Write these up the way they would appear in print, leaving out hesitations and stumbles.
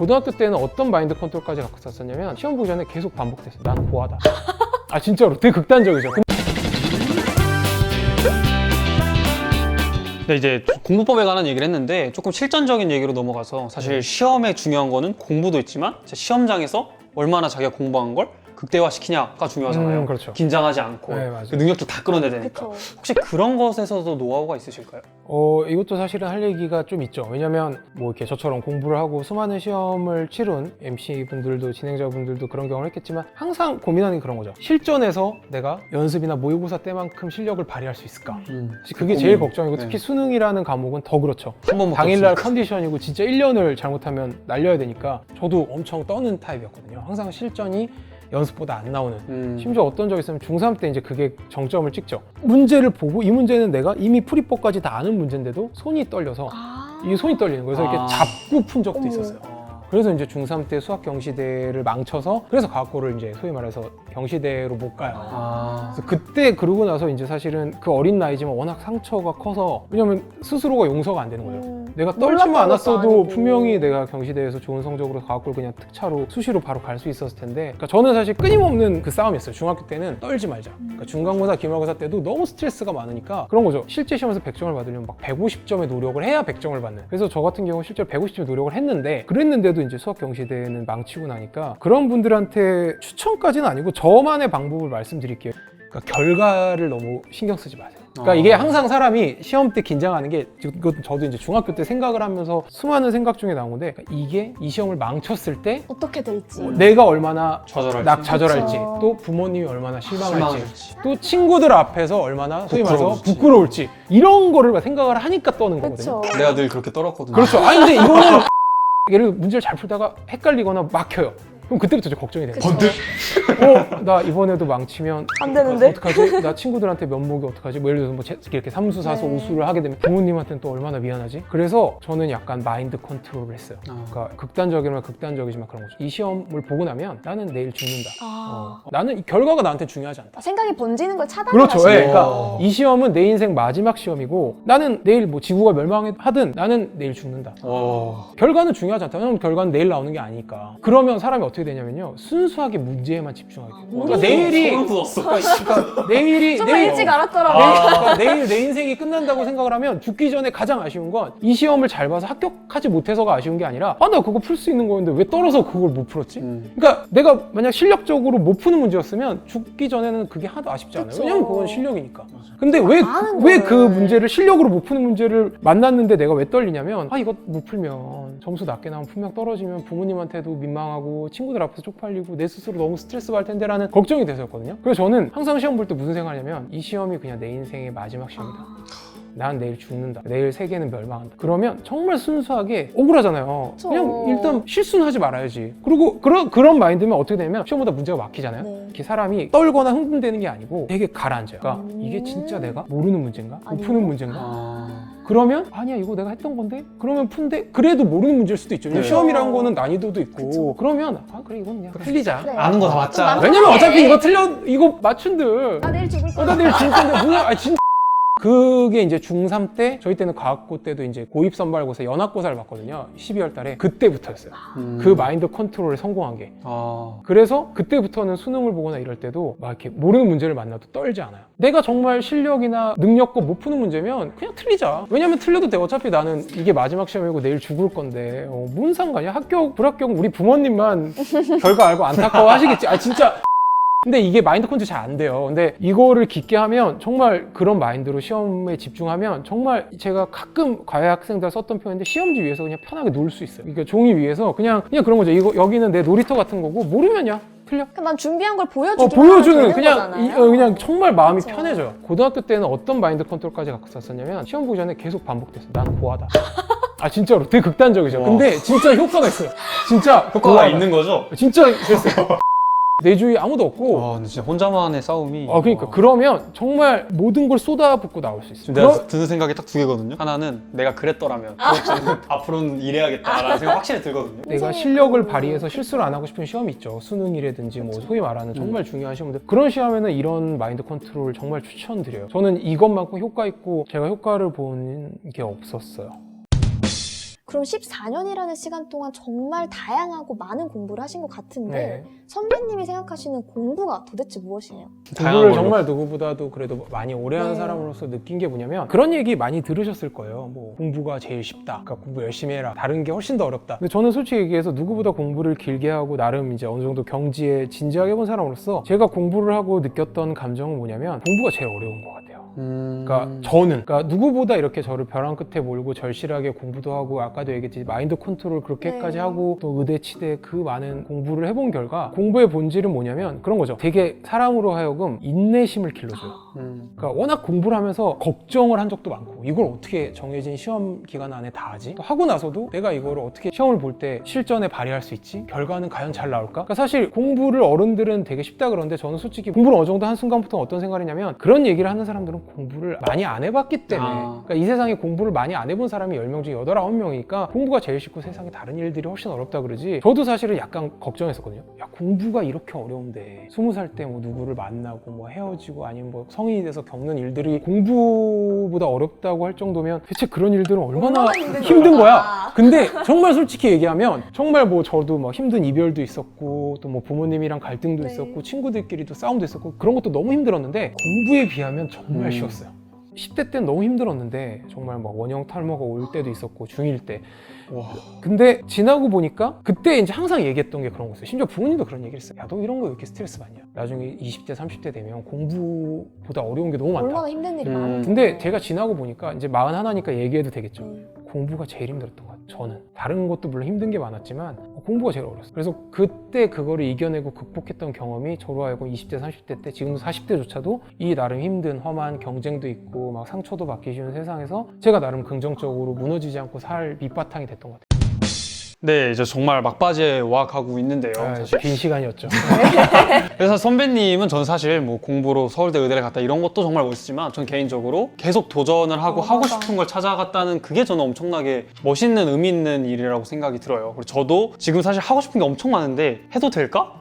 고등학교 때는 어떤 마인드 컨트롤까지 갖고 있었냐면 시험 보기 전에 계속 반복됐어. 난 고하다. 아 진짜로 되게 극단적이죠. 네, 이제 공부법에 관한 얘기를 했는데 조금 실전적인 얘기로 넘어가서 사실 시험에 중요한 거는 공부도 있지만 시험장에서 얼마나 자기가 공부한 걸 극대화시키냐가 중요하잖아요. 그렇죠. 긴장하지 않고 네, 맞아요. 그 능력도 다 끌어내야 되니까. 그쵸. 혹시 그런 것에서도 노하우가 있으실까요? 이것도 사실은 할 얘기가 좀 있죠. 왜냐면 뭐 이렇게 저처럼 공부를 하고 수많은 시험을 치룬 MC분들도 진행자분들도 그런 경험을 했겠지만 항상 고민하는 게 그런 거죠. 실전에서 내가 연습이나 모의고사 때만큼 실력을 발휘할 수 있을까? 사실 그게 제일 걱정이고 특히 수능이라는 과목은 더 그렇죠. 한 번밖에 당일날 없으니까. 컨디션이고 진짜 1년을 잘못하면 날려야 되니까 저도 엄청 떠는 타입이었거든요. 항상 실전이 연습보다 안 나오는 심지어 어떤 적이 있으면 중3 때 이제 그게 정점을 찍죠. 문제를 보고 이 문제는 내가 이미 풀이법까지 다 아는 문제인데도 손이 떨려서 이게 손이 떨리는 거예요. 그래서 이렇게 잡고 푼 적도 있었어요. 그래서 이제 중3 때 수학 경시대를 망쳐서 그래서 과학고를 이제 소위 말해서 경시대로 못 가요. 그래서 그때 그러고 나서 이제 사실은 그 어린 나이지만 워낙 상처가 커서 왜냐면 스스로가 용서가 안 되는 거죠. 내가 떨지만 않았어도 아니고. 분명히 내가 경시대에서 좋은 성적으로 과학고를 그냥 특차로 수시로 바로 갈 수 있었을 텐데 그러니까 저는 사실 끊임없는 그 싸움이었어요. 중학교 때는 떨지 말자. 그러니까 중간고사, 기말고사 때도 너무 스트레스가 많으니까 그런 거죠. 실제 시험에서 100점을 받으려면 막 150점의 노력을 해야 100점을 받는. 그래서 저 같은 경우 실제로 150점의 노력을 했는데 그랬는데도 이제 수학 경시대는 망치고 나니까 그런 분들한테 추천까지는 아니고 저만의 방법을 말씀드릴게요. 그러니까 결과를 너무 신경 쓰지 마세요. 그러니까 이게 항상 사람이 시험 때 긴장하는 게 이것도 저도 이제 중학교 때 생각을 하면서 수많은 생각 중에 나온 건데 그러니까 이게 이 시험을 망쳤을 때 어떻게 될지. 내가 얼마나 좌절할지. 좌절할지 그쵸. 또 부모님이 얼마나 실망할지 실망할지. 또 친구들 앞에서 얼마나 소위 말해서 부끄러울지. 부끄러울지 이런 거를 생각을 하니까 떠는 거거든요. 그쵸. 내가 늘 그렇게 떨었거든요. 그렇죠. 아니 근데 이거는 예를 들어 문제를 잘 풀다가 헷갈리거나 막혀요. 그럼 그때부터 이제 걱정이 되는 거예요. 그쵸. 나 이번에도 망치면 안 되는데? 어떡하지? 나 친구들한테 면목이 어떡하지? 뭐 예를 들어서 뭐 이렇게 삼수, 사수, 네. 오수를 하게 되면 부모님한테는 또 얼마나 미안하지? 그래서 저는 약간 마인드 컨트롤을 했어요. 그러니까 극단적이면 극단적이지만 그런 거죠. 이 시험을 보고 나면 나는 내일 죽는다. 나는 이 결과가 나한테 중요하지 않다. 생각이 번지는 걸 차단을 그렇죠. 하시는 예. 그러니까 거예요. 이 시험은 내 인생 마지막 시험이고 나는 내일 뭐 지구가 멸망하든 나는 내일 죽는다. 결과는 중요하지 않다. 왜냐면 결과는 내일 나오는 게 아니니까. 그러면 사람이 어떻게 되냐면요. 순수하게 문제에만 집중하게 돼요. 그러니까 내일이 소름 돋았어. 그러니까 내일이 좀 일찍 알았더라고요. 그러니까 내일 내 인생이 끝난다고 생각을 하면 죽기 전에 가장 아쉬운 건 이 시험을 잘 봐서 합격하지 못해서가 아쉬운 게 아니라 나 그거 풀 수 있는 거였는데 왜 떨어서 그걸 못 풀었지? 그러니까 내가 만약 실력적으로 못 푸는 문제였으면 죽기 전에는 그게 하나도 아쉽지 않아요. 그쵸. 왜냐면 그건 실력이니까. 근데 왜 아는 그 거를. 문제를 실력으로 못 푸는 문제를 만났는데 내가 왜 떨리냐면 이거 못 풀면 점수 낮게 나오면 분명 떨어지면 부모님한테도 민망하고 친구들 앞에서 쪽팔리고 내 스스로 너무 스트레스 받을 텐데 라는 걱정이 돼서였거든요. 그래서 저는 항상 시험 볼 때 무슨 생각하냐면 이 시험이 그냥 내 인생의 마지막 시험이다. 난 내일 죽는다. 내일 세계는 멸망한다. 그러면 정말 순수하게 억울하잖아요. 그쵸. 그냥 일단 실수는 하지 말아야지. 그리고 그런 마인드면 어떻게 되냐면 시험보다 문제가 막히잖아요. 네. 이렇게 사람이 떨거나 흥분되는 게 아니고 되게 가라앉아요. 그러니까 이게 진짜 내가 모르는 문제인가? 못 아니요. 푸는 문제인가? 그러면 아니야 이거 내가 했던 건데? 그러면 푼데 그래도 모르는 문제일 수도 있죠. 네. 시험이라는 거는 난이도도 있고 그러면 그래 이건 그냥 틀리자. 그래. 아는 거 다 맞자. 왜냐면 어차피 이거 맞춘들 나 내일 죽을 거야. 나 내일 죽을 건데 뭐야? 진짜. 그게 이제 중3 때 저희 때는 과학고 때도 이제 고입 선발고사 연합고사를 봤거든요. 12월 달에 그때부터였어요. 그 마인드 컨트롤에 성공한 게. 그래서 그때부터는 수능을 보거나 이럴 때도 막 이렇게 모르는 문제를 만나도 떨지 않아요. 내가 정말 실력이나 능력껏 못 푸는 문제면 그냥 틀리자. 왜냐면 틀려도 돼. 어차피 나는 이게 마지막 시험이고 내일 죽을 건데 뭔 상관이야? 합격, 불합격은 우리 부모님만 결과 알고 안타까워 하시겠지. 진짜. 근데 이게 마인드 컨트롤이 잘 안 돼요. 근데 이거를 깊게 하면 정말 그런 마인드로 시험에 집중하면 정말 제가 가끔 과외 학생들 썼던 표현인데 시험지 위에서 그냥 편하게 놀 수 있어요. 그러니까 종이 위에서 그냥 그런 거죠. 여기는 내 놀이터 같은 거고 모르면야 틀려. 그러니까 난 준비한 걸 보여주기만 보여주는 하면 되는 그냥 거잖아요. 그냥 정말 마음이 그쵸. 편해져요. 고등학교 때는 어떤 마인드 컨트롤까지 갖고 있었냐면 시험 보기 전에 계속 반복됐어. 난 고하다. 진짜로 되게 극단적이죠. 근데 진짜 효과가 있어요. 진짜 효과가 고하다. 있는 거죠? 진짜 그랬어요. 내 주위에 아무도 없고 근데 진짜 혼자만의 싸움이. 그러니까 그러면 정말 모든 걸 쏟아붓고 나올 수 있어요. 지금 내가 드는 생각이 딱 두 개거든요. 하나는 내가 그랬더라면 앞으로는 이래야겠다라는 생각 확실히 들거든요. 내가 실력을 발휘해서 실수를 안 하고 싶은 시험이 있죠. 수능이라든지 뭐 소위 말하는 정말 중요한 시험들. 그런 시험에는 이런 마인드 컨트롤 정말 추천드려요. 저는 이것만큼 효과 있고 제가 효과를 본 게 없었어요. 그럼 14년이라는 시간 동안 정말 다양하고 많은 공부를 하신 것 같은데 네. 선배님이 생각하시는 공부가 도대체 무엇이에요? 공부를 걸로. 정말 누구보다도 그래도 많이 오래 한 네. 사람으로서 느낀 게 뭐냐면 그런 얘기 많이 들으셨을 거예요. 뭐 공부가 제일 쉽다. 그러니까 공부 열심히 해라. 다른 게 훨씬 더 어렵다. 근데 저는 솔직히 얘기해서 누구보다 공부를 길게 하고 나름 이제 어느 정도 경지에 진지하게 본 사람으로서 제가 공부를 하고 느꼈던 감정은 뭐냐면 공부가 제일 어려운 것 같아요. 그러니까 저는 그러니까 누구보다 이렇게 저를 벼랑 끝에 몰고 절실하게 공부도 하고 아까도 얘기했지 마인드 컨트롤 그렇게까지 네. 하고 또 의대 치대 그 많은 공부를 해본 결과 공부의 본질은 뭐냐면 그런 거죠. 되게 사람으로 하여금 인내심을 길러줘요. 그러니까 워낙 공부를 하면서 걱정을 한 적도 많고 이걸 어떻게 정해진 시험 기간 안에 다 하지? 또 하고 나서도 내가 이거를 어떻게 시험을 볼 때 실전에 발휘할 수 있지? 결과는 과연 잘 나올까? 그러니까 사실 공부를 어른들은 되게 쉽다 그러는데 저는 솔직히 공부를 어느 정도 한 순간부터 어떤 생각이냐면 그런 얘기를 하는 사람들은 공부를 많이 안 해봤기 때문에 그러니까 이 세상에 공부를 많이 안 해본 사람이 10명 중에 8, 9명이니까 공부가 제일 쉽고 세상에 다른 일들이 훨씬 어렵다 그러지 저도 사실은 약간 걱정했었거든요. 야 공부가 이렇게 어려운데 20살 때 뭐 누구를 만나고 뭐 헤어지고 아니면 뭐 성인이 돼서 겪는 일들이 공부보다 어렵다고 할 정도면 대체 그런 일들은 얼마나 힘든 거야. 근데 정말 솔직히 얘기하면 정말 뭐 저도 막 힘든 이별도 있었고 또 뭐 부모님이랑 갈등도 네. 있었고 친구들끼리도 싸움도 있었고 그런 것도 너무 힘들었는데 공부에 비하면 정말 쉬웠어요. 10대 때는 너무 힘들었는데 정말 막 원형 탈모가 올 때도 있었고 중1 때 근데 지나고 보니까 그때 이제 항상 얘기했던 게 그런 거였어요. 심지어 부모님도 그런 얘기를 했어요. 야 너 이런 거 왜 이렇게 스트레스 받냐. 나중에 20대 30대 되면 공부보다 어려운 게 너무 많다. 얼마나 힘든 일이 많은데 근데 제가 지나고 보니까 이제 41이니까 얘기해도 되겠죠. 공부가 제일 힘들었던 것 같아요. 저는 다른 것도 물론 힘든 게 많았지만 공부가 제일 어려웠어요. 그래서 그때 그거를 이겨내고 극복했던 경험이 저로 하여금 20대 30대 때 지금도 40대조차도 이 나름 힘든 험한 경쟁도 있고 막 상처도 받기 쉬운 세상에서 제가 나름 긍정적으로 무너지지 않고 살 밑바탕이 됐던 것 같아요. 네, 이제 정말 막바지에 와 가고 있는데요. 사실. 긴 시간이었죠. 그래서 선배님은 전 사실 뭐 공부로 서울대 의대를 갔다 이런 것도 정말 멋있지만 전 개인적으로 계속 도전을 하고 하고 맞아. 싶은 걸 찾아갔다는 그게 저는 엄청나게 멋있는 의미 있는 일이라고 생각이 들어요. 그리고 저도 지금 사실 하고 싶은 게 엄청 많은데 해도 될까?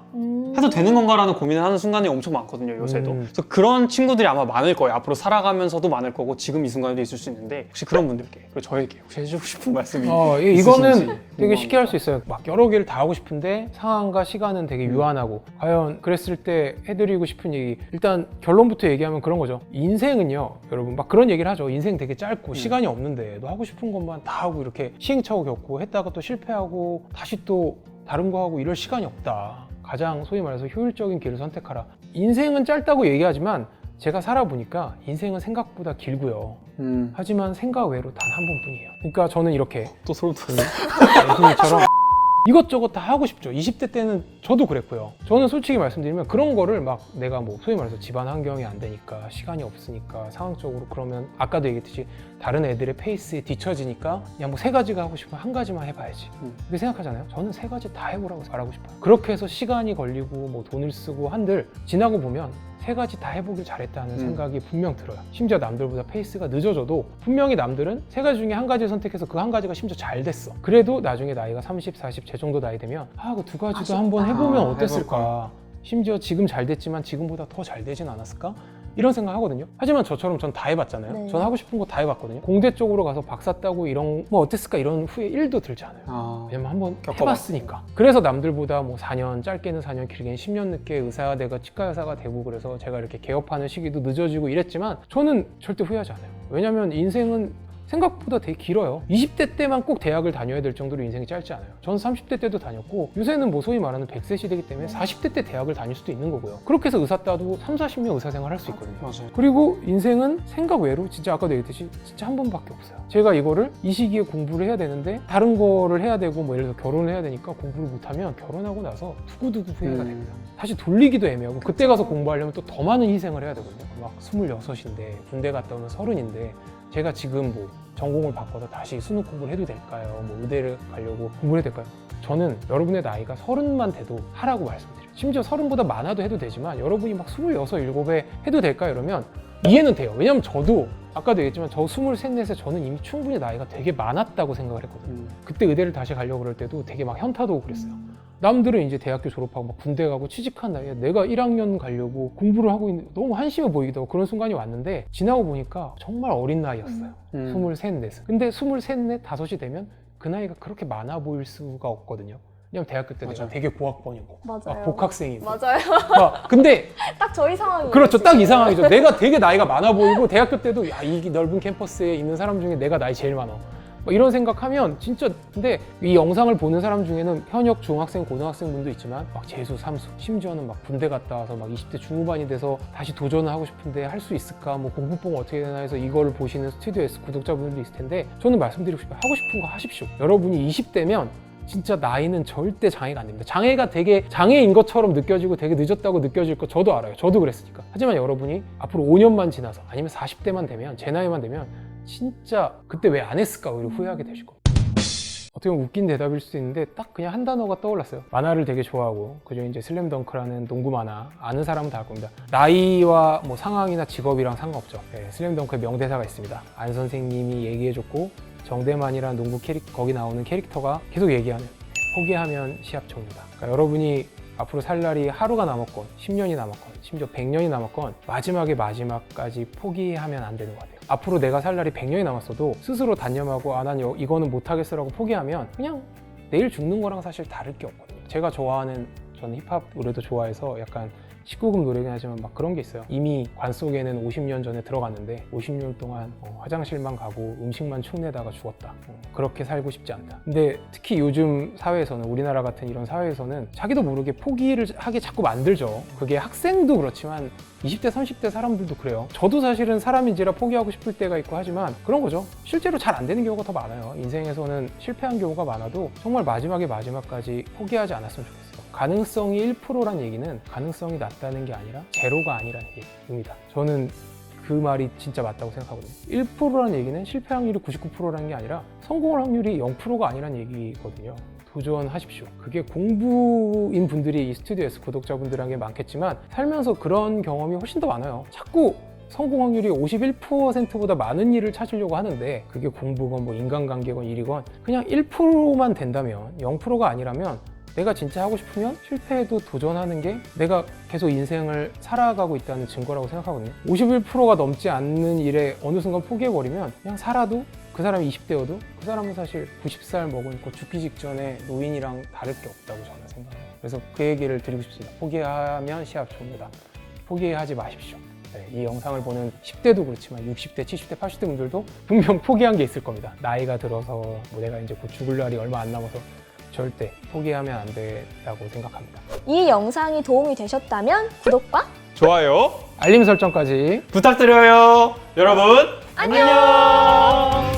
해도 되는 건가라는 고민을 하는 순간이 엄청 많거든요, 요새도. 그래서 그런 친구들이 아마 많을 거예요. 앞으로 살아가면서도 많을 거고 지금 이 순간에도 있을 수 있는데 혹시 그런 분들께 그리고 저에게 혹시 해주고 싶은 말씀이 이거는 있으신지 되게 궁금합니다. 쉽게 할 수 있어요. 막 여러 개를 다 하고 싶은데 상황과 시간은 되게 유한하고 과연 그랬을 때 해드리고 싶은 얘기 일단 결론부터 얘기하면 그런 거죠. 인생은요 여러분 막 그런 얘기를 하죠. 인생 되게 짧고 시간이 없는데 너 하고 싶은 것만 다 하고 이렇게 시행착오 겪고 했다가 또 실패하고 다시 또 다른 거 하고 이럴 시간이 없다. 가장 소위 말해서 효율적인 길을 선택하라. 인생은 짧다고 얘기하지만 제가 살아보니까 인생은 생각보다 길고요. 하지만 생각 외로 단 한 번뿐이에요. 그러니까 저는 이렇게 또 소름 돋네. 예수님처럼 이것저것 다 하고 싶죠. 20대 때는 저도 그랬고요. 저는 솔직히 말씀드리면 그런 거를 막 내가 뭐 소위 말해서 집안 환경이 안 되니까 시간이 없으니까 상황적으로 그러면 아까도 얘기했듯이 다른 애들의 페이스에 뒤처지니까 그냥 뭐 3가지가 하고 싶으면 한 가지만 해봐야지. 그렇게 생각하잖아요. 저는 3가지 다 해보라고 말하고 싶어요. 그렇게 해서 시간이 걸리고 뭐 돈을 쓰고 한들 지나고 보면 3가지 다 해보길 잘했다는 생각이 분명 들어요. 심지어 남들보다 페이스가 늦어져도 분명히 남들은 3가지 중에 한 가지를 선택해서 그 한 가지가 심지어 잘 됐어. 그래도 나중에 나이가 30, 40 제 정도 나이 되면 그 2가지도 아쉽다. 한번 해보면 어땠을까. 해볼까. 심지어 지금 잘 됐지만 지금보다 더 잘 되진 않았을까? 이런 생각 하거든요. 하지만 저처럼 전 다 해봤잖아요. 네. 전 하고 싶은 거 다 해봤거든요. 공대 쪽으로 가서 박사 따고 이런 뭐 어땠을까 이런 후회 1도 들지 않아요. 왜냐면 한번 해봤으니까. 그래서 남들보다 뭐 4년, 짧게는 4년, 길게는 10년 늦게 의사가 되고 치과 의사가 되고 그래서 제가 이렇게 개업하는 시기도 늦어지고 이랬지만 저는 절대 후회하지 않아요. 왜냐면 인생은 생각보다 되게 길어요. 20대 때만 꼭 대학을 다녀야 될 정도로 인생이 짧지 않아요. 전 30대 때도 다녔고 요새는 뭐 소위 말하는 100세 시대이기 때문에 40대 때 대학을 다닐 수도 있는 거고요. 그렇게 해서 의사 따도 3, 40년 의사 생활 할 수 있거든요. 맞아요. 그리고 인생은 생각 외로 진짜 아까도 얘기했듯이 진짜 한 번밖에 없어요. 제가 이거를 이 시기에 공부를 해야 되는데 다른 거를 해야 되고 뭐 예를 들어 결혼을 해야 되니까 공부를 못하면 결혼하고 나서 두고두고 후회가 됩니다. 다시 돌리기도 애매하고 그때 가서 공부하려면 또 더 많은 희생을 해야 되거든요. 막 26인데 군대 갔다 오면 30인데 제가 지금 뭐 전공을 바꿔서 다시 수능 공부를 해도 될까요? 뭐 의대를 가려고 공부를 해도 될까요? 저는 여러분의 나이가 30만 돼도 하라고 말씀드려요. 심지어 30보다 많아도 해도 되지만 여러분이 막 26, 7에 해도 될까 이러면 이해는 돼요. 왜냐면 저도 아까도 얘기했지만 저 23, 4에 저는 이미 충분히 나이가 되게 많았다고 생각을 했거든요. 그때 의대를 다시 가려고 그럴 때도 되게 막 현타도 오고 그랬어요. 남들은 이제 대학교 졸업하고 막 군대 가고 취직한 나이에 내가 1학년 가려고 공부를 하고 있는 너무 한심해 보이기도 하고 그런 순간이 왔는데 지나고 보니까 정말 어린 나이였어요. 23, 4. 근데 23, 4, 5이 되면 그 나이가 그렇게 많아 보일 수가 없거든요. 왜냐면 대학교 때 내가 맞아요. 되게 고학번이고 맞아요. 막 복학생이고 맞아요. 근데 딱 저희 상황이에요. 그렇죠. 지금. 딱 이 상황이죠. 내가 되게 나이가 많아 보이고 대학교 때도 야, 이 넓은 캠퍼스에 있는 사람 중에 내가 나이 제일 많아. 막 이런 생각하면 진짜 근데 이 영상을 보는 사람 중에는 현역 중학생, 고등학생 분도 있지만 막 재수, 삼수, 심지어는 막 군대 갔다 와서 막 20대 중후반이 돼서 다시 도전을 하고 싶은데 할 수 있을까? 뭐 공부법 어떻게 되나 해서 이걸 보시는 스튜디오 S 구독자분들도 있을 텐데 저는 말씀드리고 싶어요. 하고 싶은 거 하십시오. 여러분이 20대면 진짜 나이는 절대 장애가 안 됩니다. 장애가 되게 장애인 것처럼 느껴지고 되게 늦었다고 느껴질 거 저도 알아요. 저도 그랬으니까. 하지만 여러분이 앞으로 5년만 지나서 아니면 40대만 되면 제 나이만 되면 진짜 그때 왜 안 했을까 오히려 후회하게 되실 겁니다. 어떻게 보면 웃긴 대답일 수도 있는데 딱 그냥 한 단어가 떠올랐어요. 만화를 되게 좋아하고 그중 이제 슬램덩크라는 농구 만화 아는 사람은 다 알 겁니다. 나이와 뭐 상황이나 직업이랑 상관없죠. 네, 슬램덩크의 명대사가 있습니다. 안 선생님이 얘기해줬고 정대만이라는 농구 거기 나오는 캐릭터가 계속 얘기하는 포기하면 시합 종료다. 그러니까 여러분이 앞으로 살 날이 하루가 남았건 10년이 남았건 심지어 100년이 남았건 마지막까지 포기하면 안 되는 것 같아요. 앞으로 내가 살 날이 100년이 남았어도 스스로 단념하고 난 이거는 못하겠어라고 포기하면 그냥 내일 죽는 거랑 사실 다를 게 없거든요. 제가 좋아하는 저는 힙합 노래도 좋아해서 약간 19금 노래긴 하지만 막 그런 게 있어요. 이미 관 속에는 50년 전에 들어갔는데 50년 동안 화장실만 가고 음식만 축내다가 죽었다. 그렇게 살고 싶지 않다. 근데 특히 요즘 사회에서는 우리나라 같은 이런 사회에서는 자기도 모르게 포기를 하게 자꾸 만들죠. 그게 학생도 그렇지만 20대, 30대 사람들도 그래요. 저도 사실은 사람인지라 포기하고 싶을 때가 있고 하지만 그런 거죠. 실제로 잘 안 되는 경우가 더 많아요. 인생에서는 실패한 경우가 많아도 정말 마지막까지 포기하지 않았으면 좋겠어요. 가능성이 1%란 얘기는 가능성이 낮다는 게 아니라 제로가 아니라는 얘기입니다. 저는 그 말이 진짜 맞다고 생각하거든요. 1%라는 얘기는 실패 확률이 99%라는 게 아니라 성공할 확률이 0%가 아니라는 얘기거든요. 도전하십시오. 그게 공부인 분들이 이 스튜디오 S 구독자분들에게 많겠지만 살면서 그런 경험이 훨씬 더 많아요. 자꾸 성공 확률이 51%보다 많은 일을 찾으려고 하는데 그게 공부건 뭐 인간관계건 일이건 그냥 1%만 된다면 0%가 아니라면 내가 진짜 하고 싶으면 실패해도 도전하는 게 내가 계속 인생을 살아가고 있다는 증거라고 생각하거든요. 51%가 넘지 않는 일에 어느 순간 포기해버리면 그냥 살아도 그 사람이 20대여도 그 사람은 사실 90살 먹으니까 죽기 직전에 노인이랑 다를 게 없다고 저는 생각해요. 그래서 그 얘기를 드리고 싶습니다. 포기하면 시합 종료다. 포기하지 마십시오. 네, 이 영상을 보는 10대도 그렇지만 60대, 70대, 80대 분들도 분명 포기한 게 있을 겁니다. 나이가 들어서 뭐 내가 이제 곧 죽을 날이 얼마 안 남아서 절대 포기하면 안 된다고 생각합니다. 이 영상이 도움이 되셨다면 구독과 좋아요 알림 설정까지 부탁드려요. 여러분 안녕!